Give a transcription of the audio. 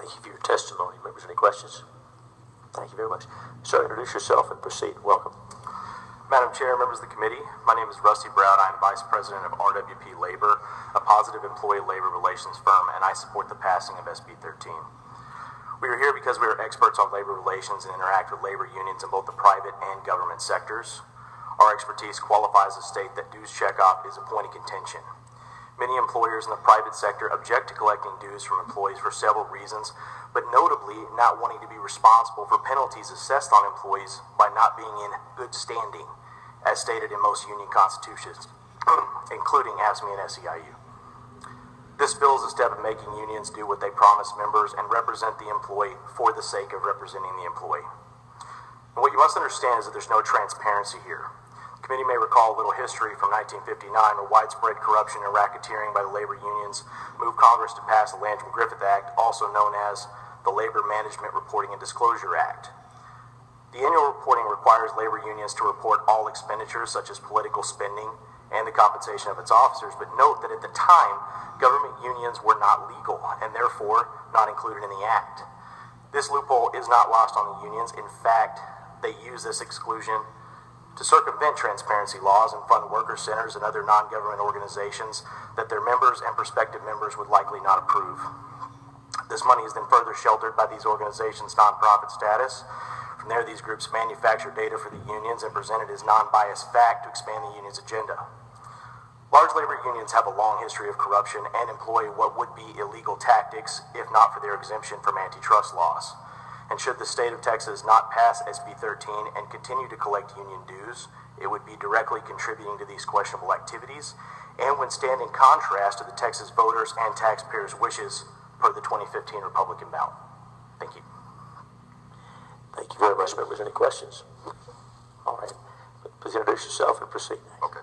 Thank you for your testimony. Members, any questions? Thank you very much. Sir, introduce yourself and proceed. Welcome. Madam Chair, members of the committee, my name is Rusty Brown. I am Vice President of RWP Labor, a positive employee labor relations firm, and I support the passing of SB 13. We are here because we are experts on labor relations and interact with labor unions in both the private and government sectors. Our expertise qualifies to state that dues checkoff is a point of contention. Many employers in the private sector object to collecting dues from employees for several reasons, but notably not wanting to be responsible for penalties assessed on employees by not being in good standing, as stated in most union constitutions, including AFSCME and SEIU. This bill is a step in making unions do what they promise members and represent the employee for the sake of representing the employee. And what you must understand is that there's no transparency here. The committee may recall a little history from 1959 where widespread corruption and racketeering by the labor unions moved Congress to pass the Landrum-Griffith Act, also known as the Labor Management Reporting and Disclosure Act. The annual reporting requires labor unions to report all expenditures such as political spending and the compensation of its officers, but note that at the time, government unions were not legal and therefore not included in the act. This loophole is not lost on the unions. In fact, they use this exclusion to circumvent transparency laws and fund worker centers and other non-government organizations that their members and prospective members would likely not approve. This money is then further sheltered by these organizations' nonprofit status. From there, these groups manufacture data for the unions and present it as non-biased fact to expand the union's agenda. Large labor unions have a long history of corruption and employ what would be illegal tactics if not for their exemption from antitrust laws. And should the state of Texas not pass SB 13 and continue to collect union dues, it would be directly contributing to these questionable activities and would stand in contrast to the Texas voters' and taxpayers' wishes per the 2015 Republican ballot. Thank you. Thank you very much, members. Any questions? All right. Please introduce yourself and proceed. Okay.